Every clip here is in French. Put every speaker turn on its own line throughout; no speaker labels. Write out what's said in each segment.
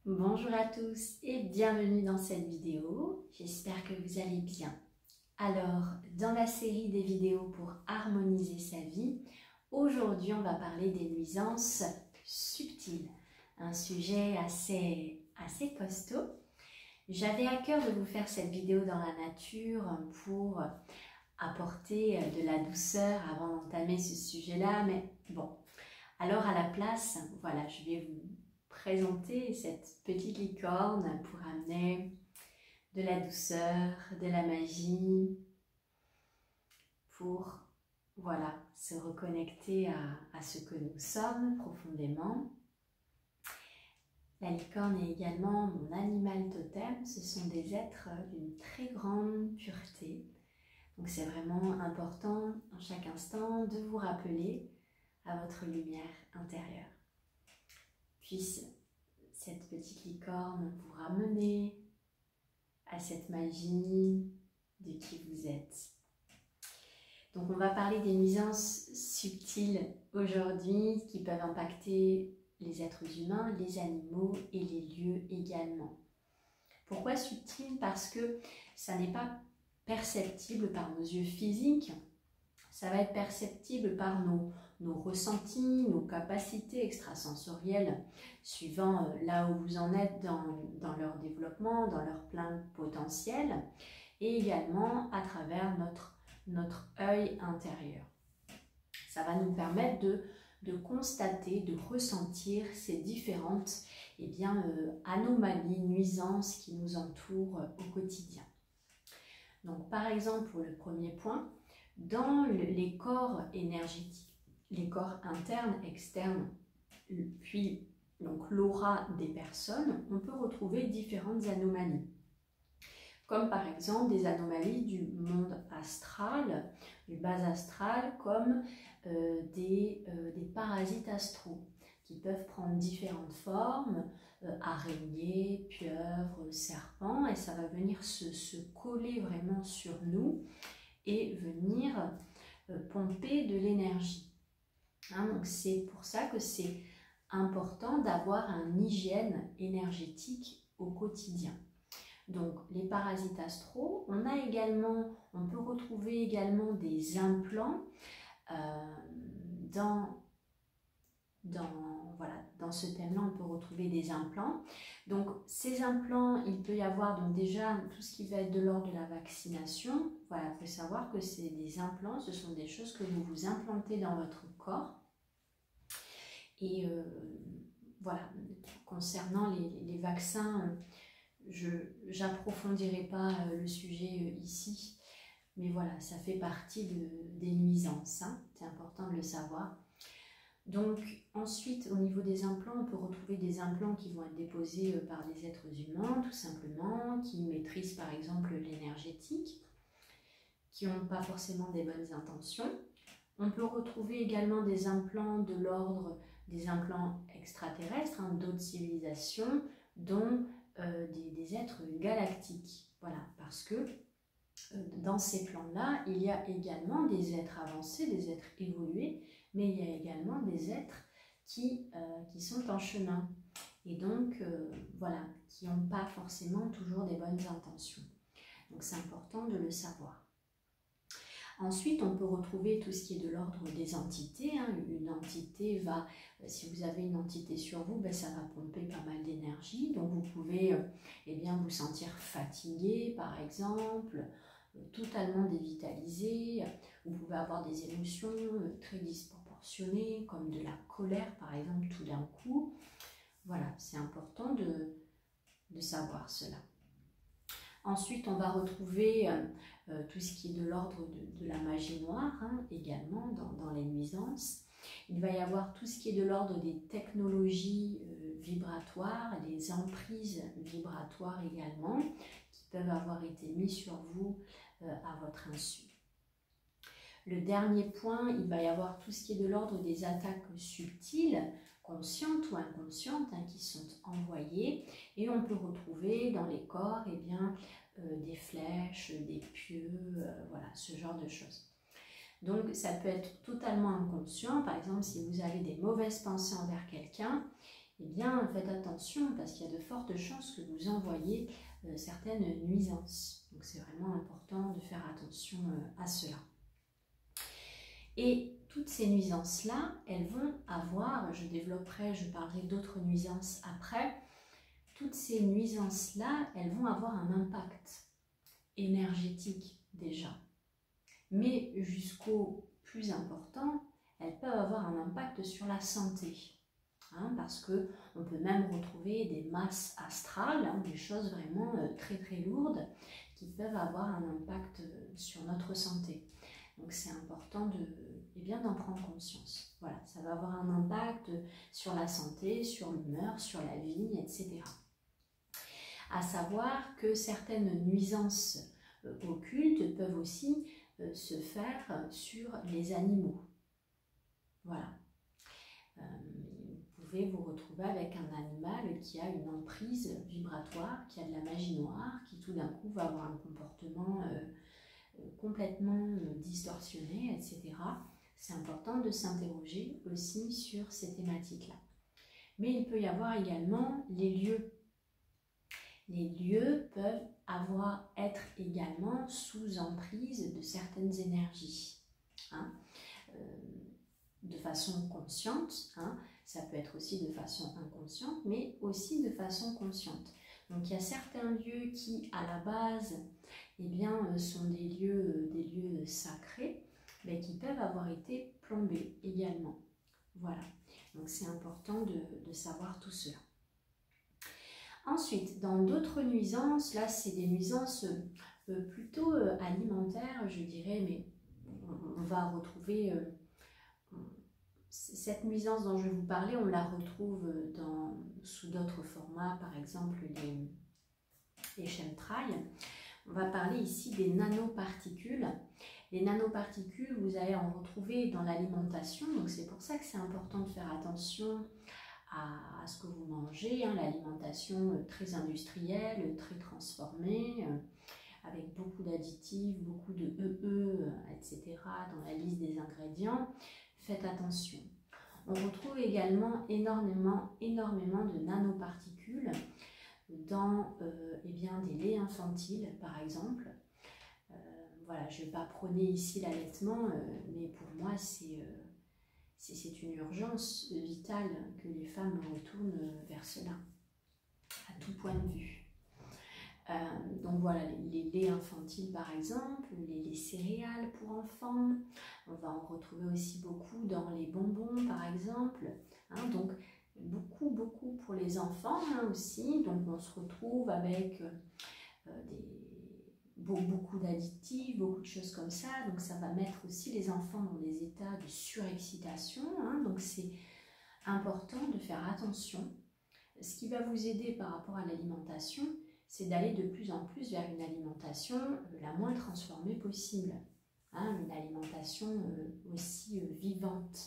Bonjour à tous et bienvenue dans cette vidéo, j'espère que vous allez bien. Alors, dans la série des vidéos pour harmoniser sa vie, aujourd'hui on va parler des nuisances subtiles, un sujet assez costaud. J'avais à cœur de vous faire cette vidéo dans la nature pour apporter de la douceur avant d'entamer ce sujet-là, mais bon, alors à la place, voilà, je vais vous présenter cette petite licorne pour amener de la douceur, de la magie, pour voilà, se reconnecter à ce que nous sommes profondément. La licorne est également mon animal totem, ce sont des êtres d'une très grande pureté. Donc c'est vraiment important en chaque instant de vous rappeler à votre lumière intérieure. Puisse cette petite licorne vous ramener à cette magie de qui vous êtes. Donc on va parler des nuisances subtiles aujourd'hui qui peuvent impacter les êtres humains, les animaux et les lieux également. Pourquoi subtil? Parce que ça n'est pas perceptible par nos yeux physiques, ça va être perceptible par nos ressentis, nos capacités extrasensorielles, suivant là où vous en êtes dans leur développement, dans leur plein potentiel, et également à travers notre œil intérieur. Ça va nous permettre de constater, de ressentir ces différentes anomalies, nuisances qui nous entourent au quotidien. Donc par exemple, pour le premier point, dans les corps énergétiques, les corps internes, externes, puis donc l'aura des personnes, on peut retrouver différentes anomalies. Comme par exemple des anomalies du monde astral, du bas astral, comme des parasites astraux qui peuvent prendre différentes formes, araignées, pieuvres, serpents, et ça va venir se coller vraiment sur nous et venir pomper de l'énergie. Donc c'est pour ça que c'est important d'avoir une hygiène énergétique au quotidien. Donc les parasites astraux, on peut retrouver également des implants dans ce thème-là, on peut retrouver des implants. Donc ces implants, il peut y avoir donc déjà tout ce qui va être de l'ordre de la vaccination. Voilà, il faut savoir que c'est des implants, ce sont des choses que vous vous implantez dans votre corps. Et voilà, concernant les vaccins, je n'approfondirai pas le sujet ici, mais voilà, ça fait partie des nuisances, hein, c'est important de le savoir. Donc ensuite, au niveau des implants, on peut retrouver des implants qui vont être déposés par les êtres humains, tout simplement, qui maîtrisent par exemple l'énergétique, qui n'ont pas forcément des bonnes intentions. On peut retrouver également des implants de l'ordre des implants extraterrestres, hein, d'autres civilisations, dont des êtres galactiques. Voilà, parce que dans ces plans-là, il y a également des êtres avancés, des êtres évolués, mais il y a également des êtres qui sont en chemin et donc voilà, qui n'ont pas forcément toujours des bonnes intentions. Donc c'est important de le savoir. Ensuite, on peut retrouver tout ce qui est de l'ordre des entités. Hein. Une entité va, si vous avez une entité sur vous, ça va pomper pas mal d'énergie. Donc vous pouvez vous sentir fatigué par exemple, totalement dévitalisé. Vous pouvez avoir des émotions très disproportionnées, comme de la colère par exemple tout d'un coup. Voilà, c'est important de savoir cela. Ensuite, on va retrouver tout ce qui est de l'ordre de la magie noire, hein, également dans les nuisances. Il va y avoir tout ce qui est de l'ordre des technologies vibratoires, les emprises vibratoires également, qui peuvent avoir été mises sur vous à votre insu. Le dernier point, il va y avoir tout ce qui est de l'ordre des attaques subtiles, conscientes ou inconscientes, hein, qui sont envoyées, et on peut retrouver dans les corps des flèches, des pieux, voilà, ce genre de choses. Donc ça peut être totalement inconscient, par exemple si vous avez des mauvaises pensées envers quelqu'un, eh bien faites attention parce qu'il y a de fortes chances que vous envoyiez certaines nuisances. Donc c'est vraiment important de faire attention à cela. Et toutes ces nuisances-là, elles vont avoir, je développerai, je parlerai d'autres nuisances après, toutes ces nuisances-là, elles vont avoir un impact énergétique déjà. Mais jusqu'au plus important, elles peuvent avoir un impact sur la santé. Parce qu'on peut même retrouver des masses astrales, des choses vraiment très très lourdes qui peuvent avoir un impact sur notre santé. Donc c'est important d'en prendre conscience. Voilà, ça va avoir un impact sur la santé, sur l'humeur, sur la vie, etc. À savoir que certaines nuisances occultes peuvent aussi se faire sur les animaux. Voilà. Vous pouvez vous retrouver avec un animal qui a une emprise vibratoire, qui a de la magie noire, qui tout d'un coup va avoir un comportement complètement distorsionné, etc. C'est important de s'interroger aussi sur ces thématiques-là. Mais il peut y avoir également les lieux. Les lieux peuvent être également sous emprise de certaines énergies. De façon consciente, ça peut être aussi de façon inconsciente, mais aussi de façon consciente. Donc il y a certains lieux qui, à la base, sont des lieux sacrés, mais qui peuvent avoir été plombés également. Voilà, donc c'est important de savoir tout cela. Ensuite, dans d'autres nuisances, là c'est des nuisances plutôt alimentaires, je dirais, mais on va retrouver... Cette nuisance dont je vais vous parler, on la retrouve sous d'autres formats, par exemple les chemtrails. On va parler ici des nanoparticules. Les nanoparticules, vous allez en retrouver dans l'alimentation, donc c'est pour ça que c'est important de faire attention à ce que vous mangez, l'alimentation très industrielle, très transformée, avec beaucoup d'additifs, beaucoup de etc. dans la liste des ingrédients. Faites attention. On retrouve également énormément de nanoparticules dans des laits infantiles, par exemple. Voilà, je ne vais pas prôner ici l'allaitement, mais pour moi, c'est une urgence vitale que les femmes retournent vers cela, à tout point de vue. Donc voilà, les laits infantiles par exemple, les laits céréales pour enfants, on va en retrouver aussi beaucoup dans les bonbons par exemple, donc beaucoup pour les enfants aussi, donc on se retrouve avec beaucoup d'additifs, beaucoup de choses comme ça, donc ça va mettre aussi les enfants dans des états de surexcitation, donc c'est important de faire attention. Ce qui va vous aider par rapport à l'alimentation, c'est d'aller de plus en plus vers une alimentation la moins transformée possible. Une alimentation aussi vivante,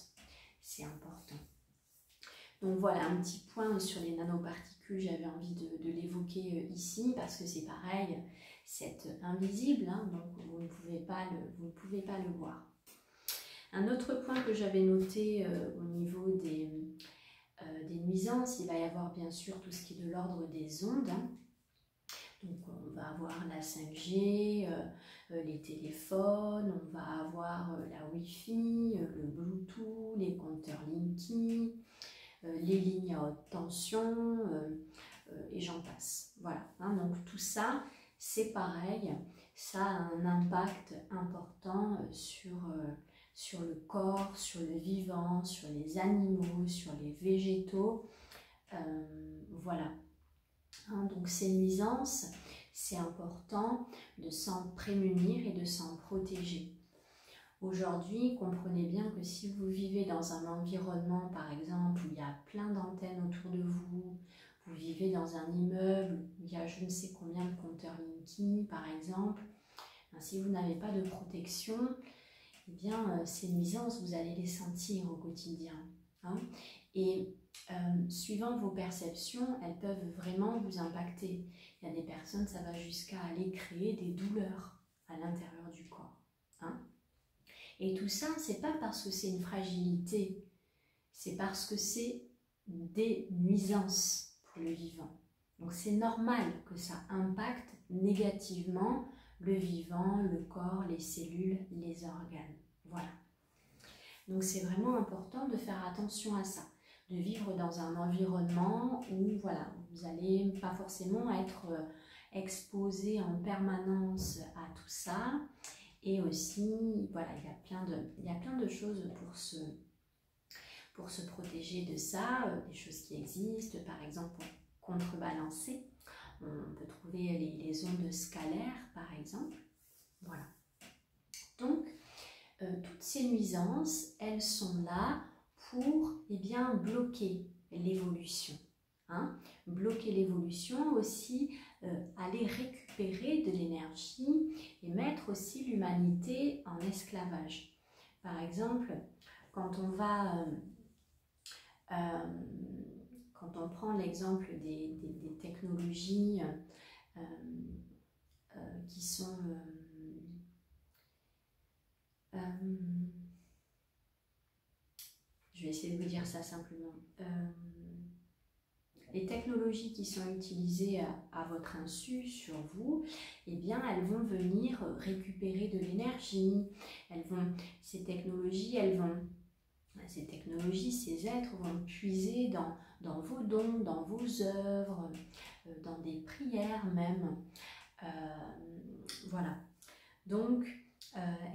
c'est important. Donc voilà, un petit point sur les nanoparticules, j'avais envie de l'évoquer ici, parce que c'est pareil, c'est invisible, donc vous ne pouvez pas le voir. Un autre point que j'avais noté au niveau des nuisances, il va y avoir bien sûr tout ce qui est de l'ordre des ondes. Donc on va avoir la 5G, les téléphones, on va avoir la Wi-Fi, le Bluetooth, les compteurs Linky, les lignes à haute tension, et j'en passe. Voilà, donc tout ça, c'est pareil, ça a un impact important sur le corps, sur le vivant, sur les animaux, sur les végétaux, voilà. Donc ces nuisances, c'est important de s'en prémunir et de s'en protéger. Aujourd'hui, comprenez bien que si vous vivez dans un environnement, par exemple, où il y a plein d'antennes autour de vous, vous vivez dans un immeuble où il y a je ne sais combien de compteurs Linky, par exemple, si vous n'avez pas de protection, eh bien, ces nuisances, vous allez les sentir au quotidien. Et suivant vos perceptions, elles peuvent vraiment vous impacter. Il y a des personnes, ça va jusqu'à aller créer des douleurs à l'intérieur du corps. Et tout ça, c'est pas parce que c'est une fragilité, c'est parce que c'est des nuisances pour le vivant. Donc c'est normal que ça impacte négativement le vivant, le corps, les cellules, les organes. Voilà. Donc c'est vraiment important de faire attention à ça, de vivre dans un environnement où voilà, vous n'allez pas forcément être exposé en permanence à tout ça. Et aussi, voilà, il y a plein de choses pour se protéger de ça, des choses qui existent, par exemple pour contrebalancer. On peut trouver les ondes scalaires, par exemple. Voilà. Donc, toutes ces nuisances, elles sont là pour bien, bloquer l'évolution. Hein? Bloquer l'évolution aussi, aller récupérer de l'énergie et mettre aussi l'humanité en esclavage. Par exemple, quand on prend l'exemple des technologies qui sont... je vais essayer de vous dire ça simplement. Les technologies qui sont utilisées à votre insu sur vous, eh bien, elles vont venir récupérer de l'énergie. Ces technologies, ces êtres vont puiser dans vos dons, dans vos œuvres, dans des prières même. Voilà. Donc,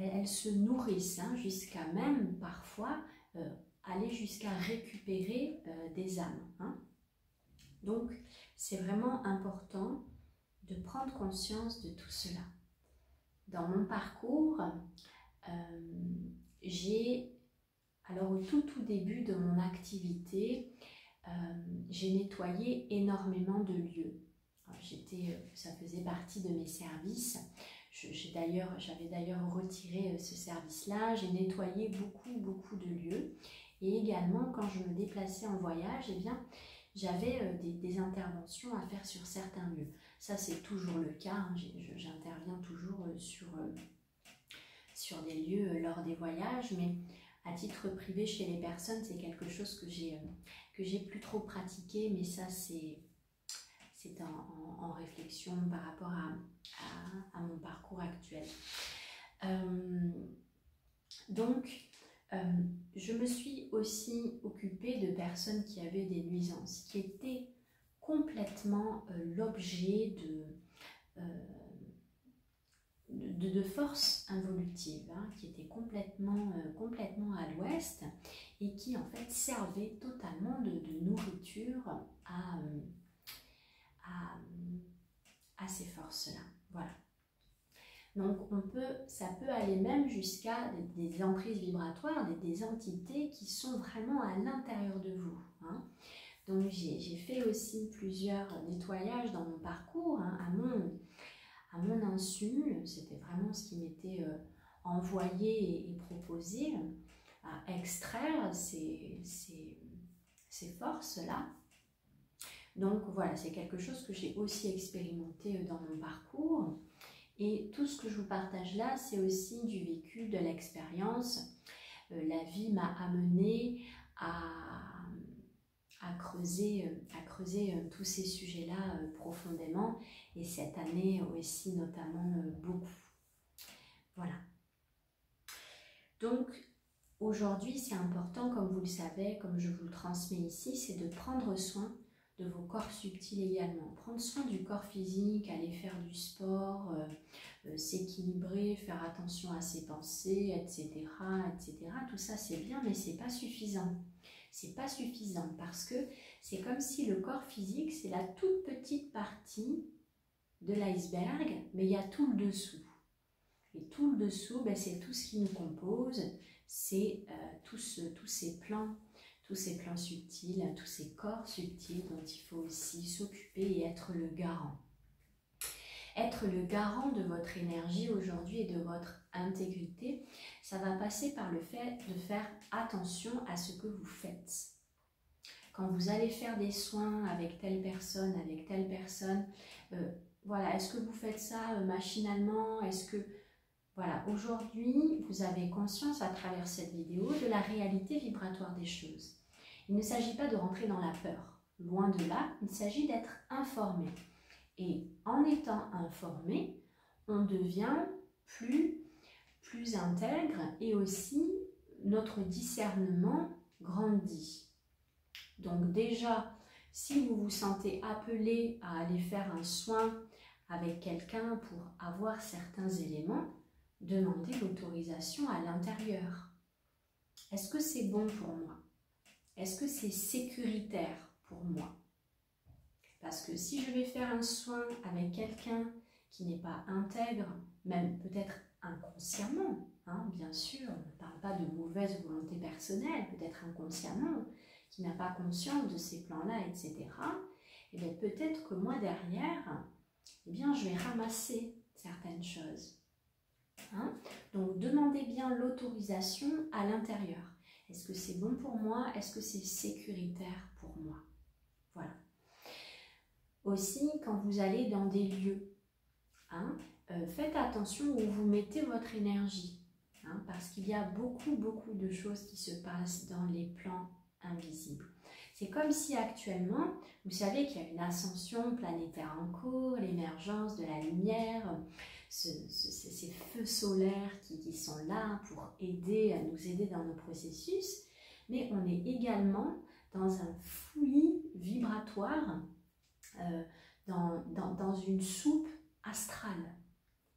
elles se nourrissent jusqu'à même parfois aller jusqu'à récupérer des âmes. Hein. Donc, c'est vraiment important de prendre conscience de tout cela. Dans mon parcours, alors au tout début de mon activité, j'ai nettoyé énormément de lieux. Ça faisait partie de mes services. J'avais d'ailleurs retiré ce service-là. J'ai nettoyé beaucoup de lieux. Et également, quand je me déplaçais en voyage, eh bien, j'avais des interventions à faire sur certains lieux. Ça, c'est toujours le cas. Hein. J'interviens toujours sur des lieux lors des voyages, mais à titre privé chez les personnes, c'est quelque chose que j'ai plus trop pratiqué, mais ça, c'est en réflexion par rapport à mon parcours actuel. Donc, je me suis aussi occupée de personnes qui avaient des nuisances, qui étaient complètement l'objet de forces involutives, hein, qui étaient complètement à l'ouest et qui en fait servaient totalement de nourriture à ces forces-là. Voilà. Donc ça peut aller même jusqu'à des emprises vibratoires, des entités qui sont vraiment à l'intérieur de vous. Hein. Donc j'ai fait aussi plusieurs nettoyages dans mon parcours, hein, à mon insu. C'était vraiment ce qui m'était envoyé et proposé, à extraire ces forces-là. Donc voilà, c'est quelque chose que j'ai aussi expérimenté dans mon parcours. Et tout ce que je vous partage là, c'est aussi du vécu, de l'expérience. La vie m'a amené à creuser tous ces sujets-là profondément. Et cette année aussi, notamment, beaucoup. Voilà. Donc, aujourd'hui, c'est important, comme vous le savez, comme je vous le transmets ici, c'est de prendre soin de vos corps subtils également. Prendre soin du corps physique, aller faire du sport, s'équilibrer, faire attention à ses pensées, etc. Tout ça, c'est bien, mais c'est pas suffisant. C'est pas suffisant parce que c'est comme si le corps physique, c'est la toute petite partie de l'iceberg, mais il y a tout le dessous. Et tout le dessous, c'est tout ce qui nous compose, c'est tous ces plans subtils, tous ces corps subtils dont il faut aussi s'occuper et être le garant. Être le garant de votre énergie aujourd'hui et de votre intégrité, ça va passer par le fait de faire attention à ce que vous faites. Quand vous allez faire des soins avec telle personne, voilà, est-ce que vous faites ça machinalement? Est-ce que... Voilà, aujourd'hui, vous avez conscience à travers cette vidéo de la réalité vibratoire des choses. Il ne s'agit pas de rentrer dans la peur. Loin de là, il s'agit d'être informé. Et en étant informé, on devient plus intègre et aussi notre discernement grandit. Donc déjà, si vous vous sentez appelé à aller faire un soin avec quelqu'un pour avoir certains éléments, demandez l'autorisation à l'intérieur. Est-ce que c'est bon pour moi? Est-ce que c'est sécuritaire pour moi? Parce que si je vais faire un soin avec quelqu'un qui n'est pas intègre, même peut-être inconsciemment, hein, bien sûr, on ne parle pas de mauvaise volonté personnelle, peut-être inconsciemment, qui n'a pas conscience de ces plans-là, etc., et bien peut-être que moi derrière, eh bien, je vais ramasser certaines choses. Hein? Donc demandez bien l'autorisation à l'intérieur. Est-ce que c'est bon pour moi? Est-ce que c'est sécuritaire pour moi? Voilà. Aussi, quand vous allez dans des lieux, hein, faites attention où vous mettez votre énergie, hein, parce qu'il y a beaucoup de choses qui se passent dans les plans invisibles. C'est comme si actuellement, vous savez qu'il y a une ascension planétaire en cours, l'émergence de la lumière, ces feux solaires qui sont là pour nous aider dans nos processus, mais on est également dans un fouillis vibratoire, dans une soupe astrale.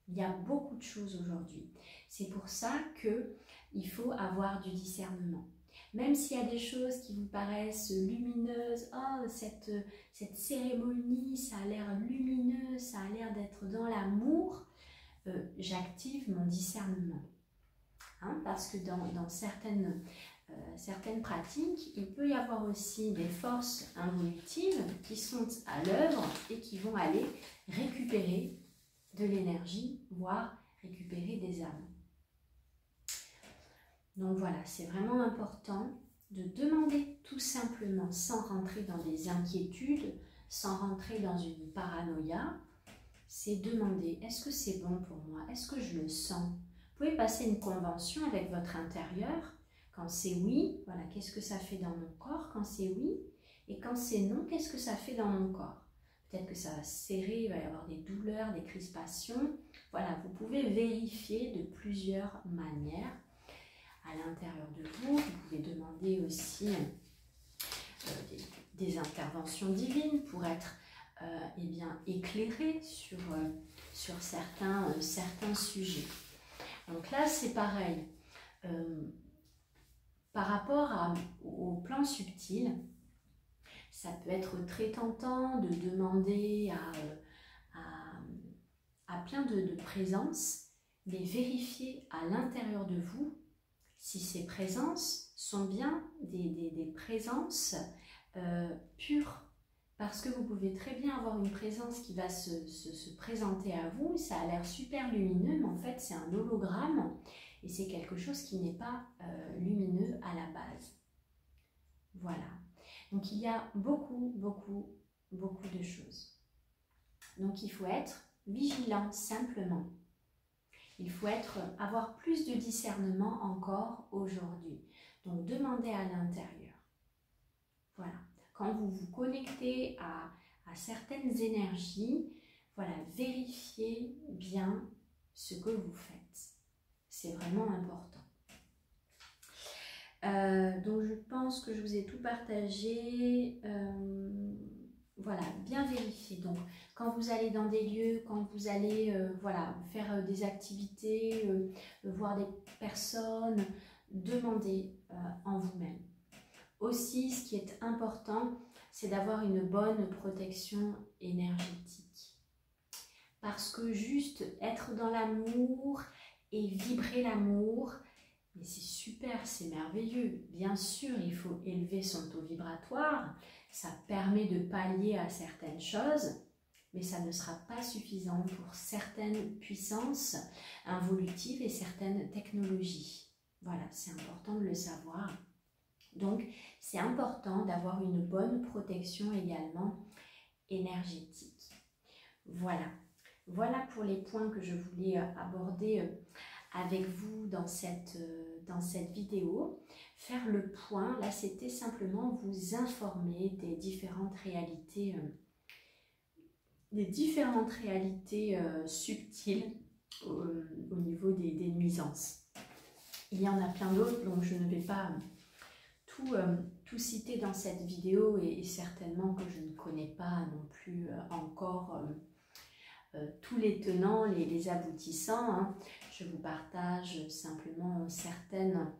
Il y a beaucoup de choses aujourd'hui. C'est pour ça qu'il faut avoir du discernement. Même s'il y a des choses qui vous paraissent lumineuses, oh, cette cérémonie, ça a l'air lumineux, ça a l'air d'être dans l'amour, j'active mon discernement. Hein, parce que dans certaines pratiques, il peut y avoir aussi des forces involutives qui sont à l'œuvre et qui vont aller récupérer de l'énergie, voire récupérer des âmes. Donc voilà, c'est vraiment important de demander tout simplement, sans rentrer dans des inquiétudes, sans rentrer dans une paranoïa, c'est demander, est-ce que c'est bon pour moi? Est-ce que je le sens? Vous pouvez passer une convention avec votre intérieur. Quand c'est oui, voilà, qu'est-ce que ça fait dans mon corps quand c'est oui? Et quand c'est non, qu'est-ce que ça fait dans mon corps? Peut-être que ça va se serrer, il va y avoir des douleurs, des crispations. Voilà, vous pouvez vérifier de plusieurs manières à l'intérieur de vous. Vous pouvez demander aussi des interventions divines pour être eh bien, éclairé sur certains sujets. Donc là, c'est pareil. Par rapport au plan subtil, ça peut être très tentant de demander à plein de présences, mais vérifiez à l'intérieur de vous si ces présences sont bien des présences pures. Parce que vous pouvez très bien avoir une présence qui va se présenter à vous, ça a l'air super lumineux, mais en fait c'est un hologramme et c'est quelque chose qui n'est pas lumineux à la base. Voilà. Donc il y a beaucoup de choses. Donc il faut être vigilant simplement. Il faut avoir plus de discernement encore aujourd'hui. Donc demandez à l'intérieur. Voilà. Quand vous vous connectez à certaines énergies, voilà, vérifiez bien ce que vous faites. C'est vraiment important. Donc je pense que je vous ai tout partagé. Voilà, bien vérifier. Donc quand vous allez dans des lieux, quand vous allez voilà, faire des activités, voir des personnes, demandez en vous-même. Aussi, ce qui est important, c'est d'avoir une bonne protection énergétique. Parce que juste être dans l'amour et vibrer l'amour, mais c'est super, c'est merveilleux. Bien sûr, il faut élever son taux vibratoire. Ça permet de pallier à certaines choses, mais ça ne sera pas suffisant pour certaines puissances involutives et certaines technologies. Voilà, c'est important de le savoir. Donc, c'est important d'avoir une bonne protection également énergétique. Voilà. Voilà pour les points que je voulais aborder avec vous dans cette vidéo, faire le point. Là, c'était simplement vous informer des différentes réalités, subtiles au niveau des nuisances. Il y en a plein d'autres, donc je ne vais pas tout citer dans cette vidéo et certainement que je ne connais pas non plus encore tous les tenants, les aboutissants. Hein. Je vous partage simplement certains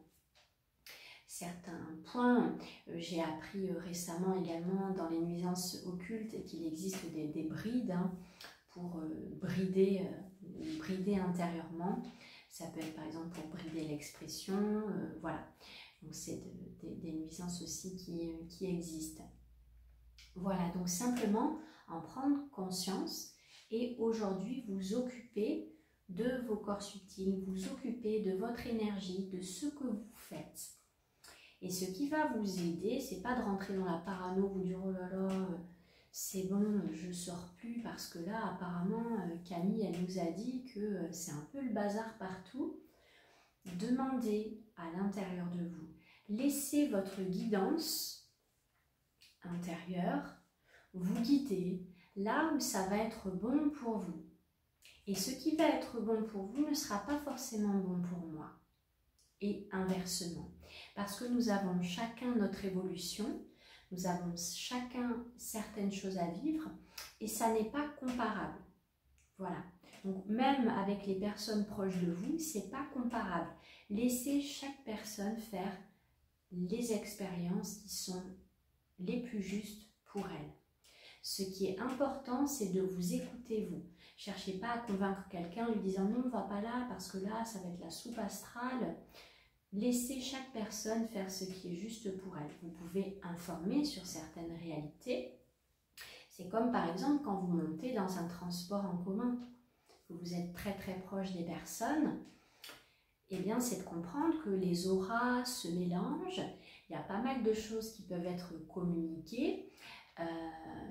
points. J'ai appris récemment également dans les nuisances occultes qu'il existe des brides pour brider intérieurement. Ça peut être par exemple pour brider l'expression, voilà. Donc c'est des nuisances aussi qui existent. Voilà, donc simplement en prendre conscience et aujourd'hui vous occuper de vos corps subtils, vous occuper de votre énergie, de ce que vous faites. Et ce qui va vous aider, c'est pas de rentrer dans la parano, vous dire oh là là, c'est bon, je sors plus parce que là apparemment Camille elle nous a dit que c'est un peu le bazar partout. Demandez à l'intérieur de vous, laissez votre guidance intérieure vous guider là où ça va être bon pour vous. Et ce qui va être bon pour vous ne sera pas forcément bon pour moi. Et inversement. Parce que nous avons chacun notre évolution, nous avons chacun certaines choses à vivre et ça n'est pas comparable. Voilà. Donc même avec les personnes proches de vous, c'est pas comparable. Laissez chaque personne faire les expériences qui sont les plus justes pour elle. Ce qui est important, c'est de vous écouter vous. Cherchez pas à convaincre quelqu'un en lui disant non, on va pas là parce que là, ça va être la soupe astrale. Laissez chaque personne faire ce qui est juste pour elle. Vous pouvez informer sur certaines réalités. C'est comme par exemple quand vous montez dans un transport en commun, vous êtes très très proche des personnes, eh bien c'est de comprendre que les auras se mélangent. Il y a pas mal de choses qui peuvent être communiquées.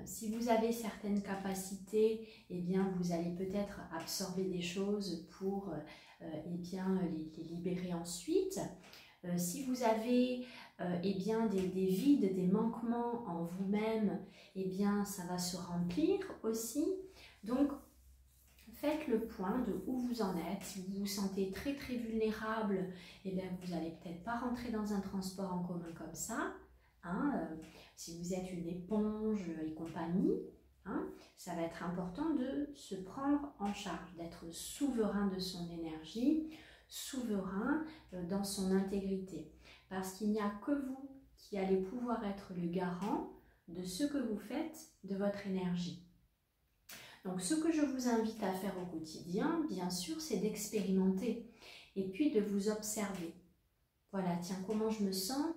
Si vous avez certaines capacités, eh bien vous allez peut-être absorber des choses pour eh bien, les libérer ensuite. Si vous avez eh bien, des vides, des manquements en vous-même, eh bien ça va se remplir aussi. Donc faites le point de où vous en êtes. Si vous vous sentez très très vulnérable, eh bien vous n'allez peut-être pas rentrer dans un transport en commun comme ça. Hein, si vous êtes une éponge et compagnie, hein, ça va être important de se prendre en charge, d'être souverain de son énergie, souverain dans son intégrité. Parce qu'il n'y a que vous qui allez pouvoir être le garant de ce que vous faites de votre énergie. Donc ce que je vous invite à faire au quotidien, bien sûr, c'est d'expérimenter et puis de vous observer. Voilà, tiens, comment je me sens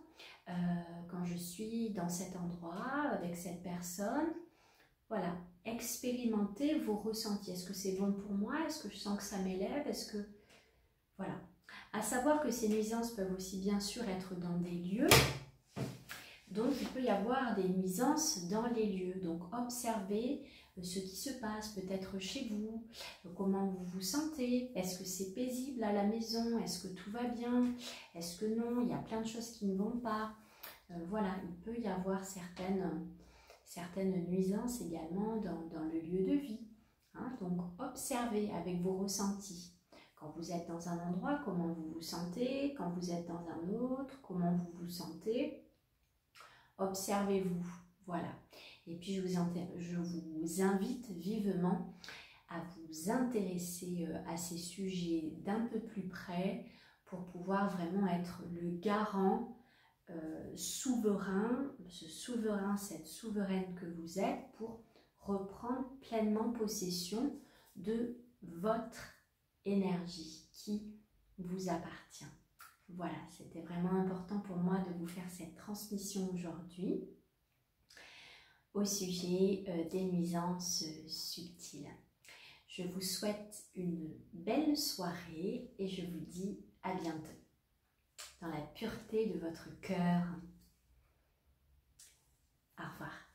quand je suis dans cet endroit, avec cette personne. Voilà, expérimentez vos ressentis. Est-ce que c'est bon pour moi? Est-ce que je sens que ça m'élève? Est-ce que... Voilà. À savoir que ces nuisances peuvent aussi bien sûr être dans des lieux. Donc, il peut y avoir des nuisances dans les lieux. Donc, observez ce qui se passe peut-être chez vous, comment vous vous sentez, est-ce que c'est paisible à la maison, est-ce que tout va bien, est-ce que non, il y a plein de choses qui ne vont pas. Voilà, il peut y avoir certaines nuisances également dans le lieu de vie. Hein. Donc, observez avec vos ressentis. Quand vous êtes dans un endroit, comment vous vous sentez, quand vous êtes dans un autre, comment vous vous sentez. Observez-vous, voilà. Et puis je vous invite vivement à vous intéresser à ces sujets d'un peu plus près pour pouvoir vraiment être le garant souverain, cette souveraine que vous êtes pour reprendre pleinement possession de votre énergie qui vous appartient. Voilà, c'était vraiment important pour moi de vous faire cette transmission aujourd'hui au sujet des nuisances subtiles. Je vous souhaite une belle soirée et je vous dis à bientôt dans la pureté de votre cœur. Au revoir.